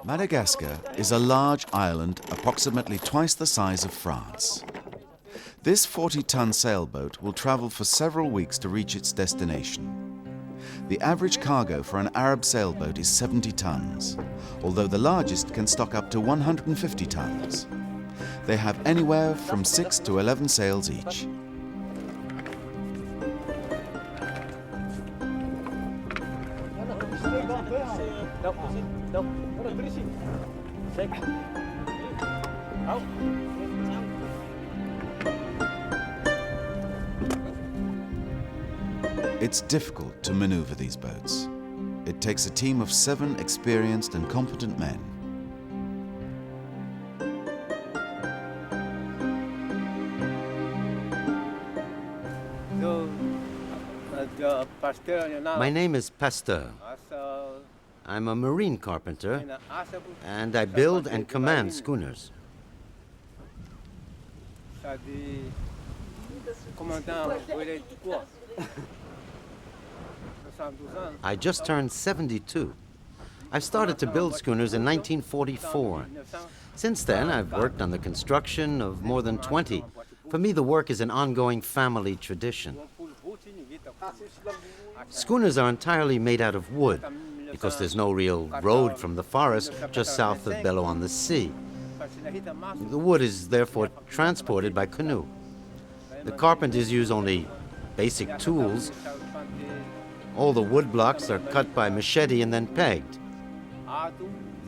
Madagascar is a large island approximately twice the size of France. This 40-ton sailboat will travel for several weeks to reach its destination. The average cargo for an Arab sailboat is 70 tons, although the largest can stock up to 150 tons. They have anywhere from 6 to 11 sails each. It's difficult to maneuver these boats. It takes a team of 7 experienced and competent men. My name is Pasteur. I'm a marine carpenter, and I build and command schooners. I just turned 72. I started to build schooners in 1944. Since then, I've worked on the construction of more than 20. For me, the work is an ongoing family tradition. Schooners are entirely made out of wood, because there's no real road from the forest just south of Belo-on-the-Sea. The wood is therefore transported by canoe. The carpenters use only basic tools. All the wood blocks are cut by machete and then pegged.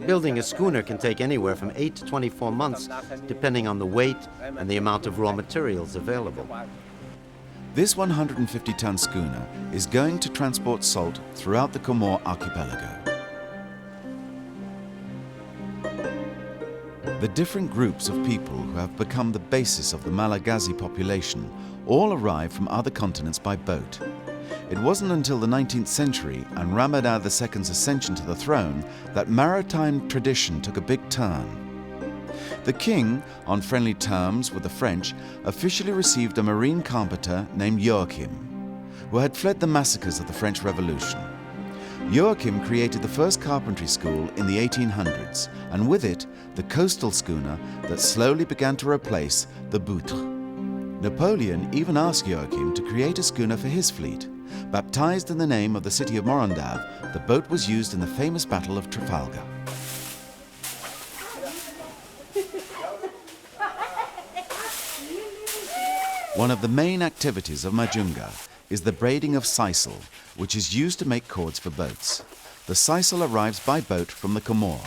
Building a schooner can take anywhere from 8 to 24 months, depending on the weight and the amount of raw materials available. This 150-ton schooner is going to transport salt throughout the Comoro archipelago. The different groups of people who have become the basis of the Malagasy population all arrived from other continents by boat. It wasn't until the 19th century and Ramadan II's ascension to the throne that maritime tradition took a big turn. The king, on friendly terms with the French, officially received a marine carpenter named Joachim, who had fled the massacres of the French Revolution. Joachim created the first carpentry school in the 1800s, and with it, the coastal schooner that slowly began to replace the boutres. Napoleon even asked Joachim to create a schooner for his fleet. Baptized in the name of the city of Morondave, the boat was used in the famous Battle of Trafalgar. One of the main activities of Majunga is the braiding of sisal, which is used to make cords for boats. The sisal arrives by boat from the Comoro.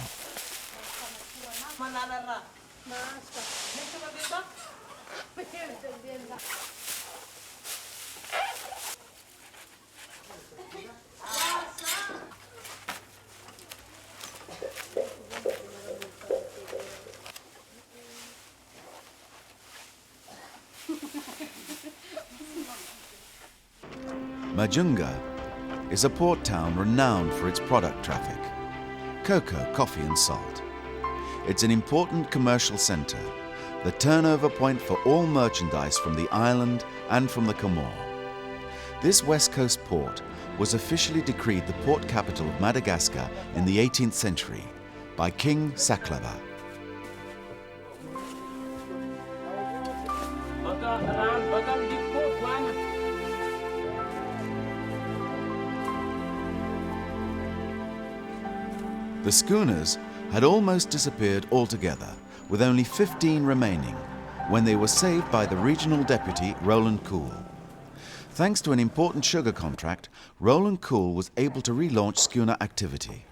Majunga is a port town renowned for its product traffic: cocoa, coffee and salt. It's an important commercial center, the turnover point for all merchandise from the island and from the Comoro. This west coast port was officially decreed the port capital of Madagascar in the 18th century by King Saklava. The schooners had almost disappeared altogether, with only 15 remaining, when they were saved by the regional deputy Roland Cool. Thanks to an important sugar contract, Roland Cool was able to relaunch schooner activity.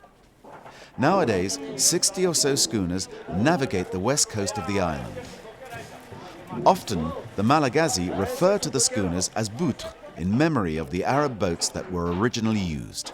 Nowadays, 60 or so schooners navigate the west coast of the island. Often, the Malagasy refer to the schooners as boutres in memory of the Arab boats that were originally used.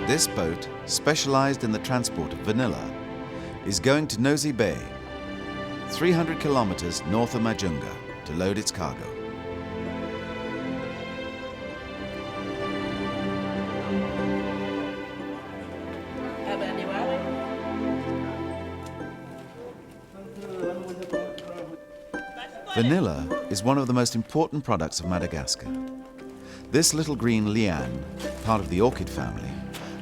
This boat, specialized in the transport of vanilla, is going to Nosy Bay, 300 kilometers north of Majunga. to load its cargo. Vanilla is one of the most important products of Madagascar. This little green liane, part of the orchid family,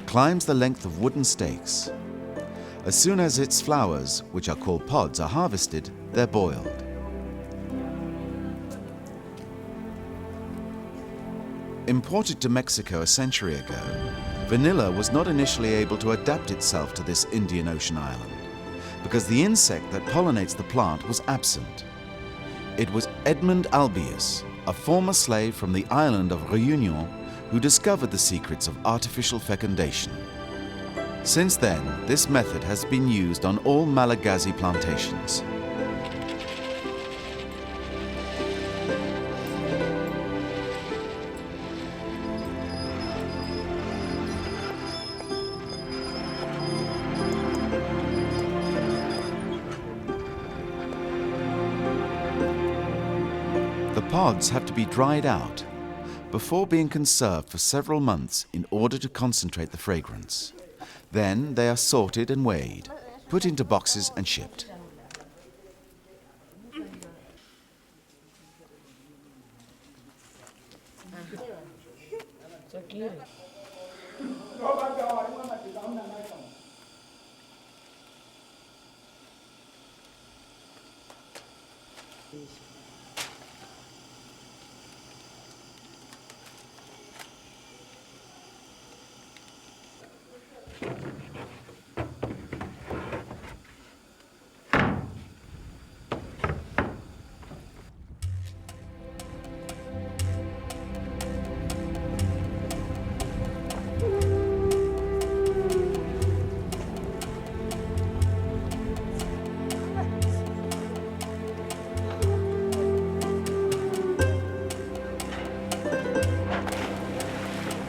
climbs the length of wooden stakes. As soon as its flowers, which are called pods, are harvested, they're boiled. Imported to Mexico a century ago, vanilla was not initially able to adapt itself to this Indian Ocean island because the insect that pollinates the plant was absent. It was Edmund Albius, a former slave from the island of Réunion, who discovered the secrets of artificial fecundation. Since then, this method has been used on all Malagasy plantations. The pods have to be dried out before being conserved for several months in order to concentrate the fragrance. Then they are sorted and weighed, put into boxes and shipped.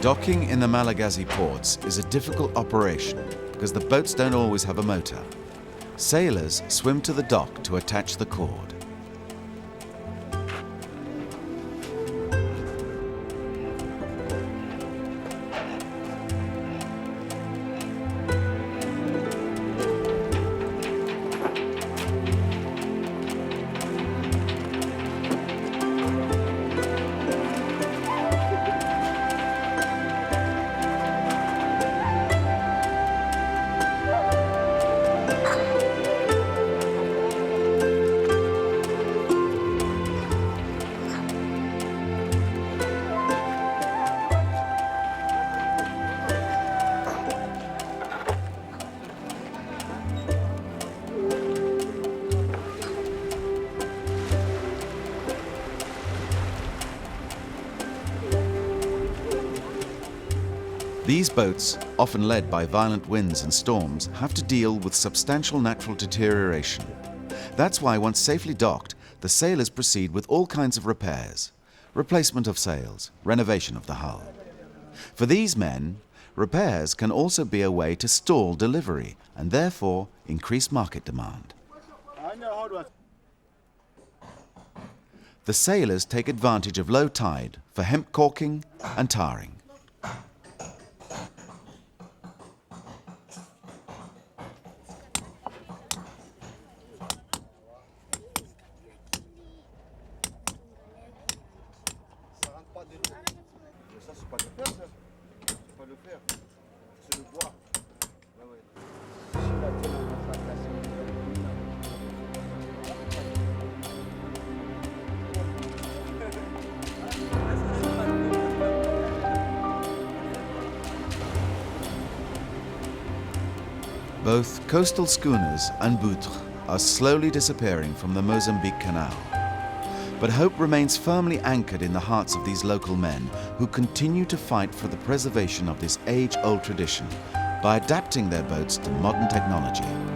Docking in the Malagasy ports is a difficult operation because the boats don't always have a motor. Sailors swim to the dock to attach the cord. These boats, often led by violent winds and storms, have to deal with substantial natural deterioration. That's why once safely docked, the sailors proceed with all kinds of repairs: replacement of sails, renovation of the hull. For these men, repairs can also be a way to stall delivery and therefore increase market demand. The sailors take advantage of low tide for hemp caulking and tarring. Both coastal schooners and boutres are slowly disappearing from the Mozambique Canal. But hope remains firmly anchored in the hearts of these local men who continue to fight for the preservation of this age-old tradition by adapting their boats to modern technology.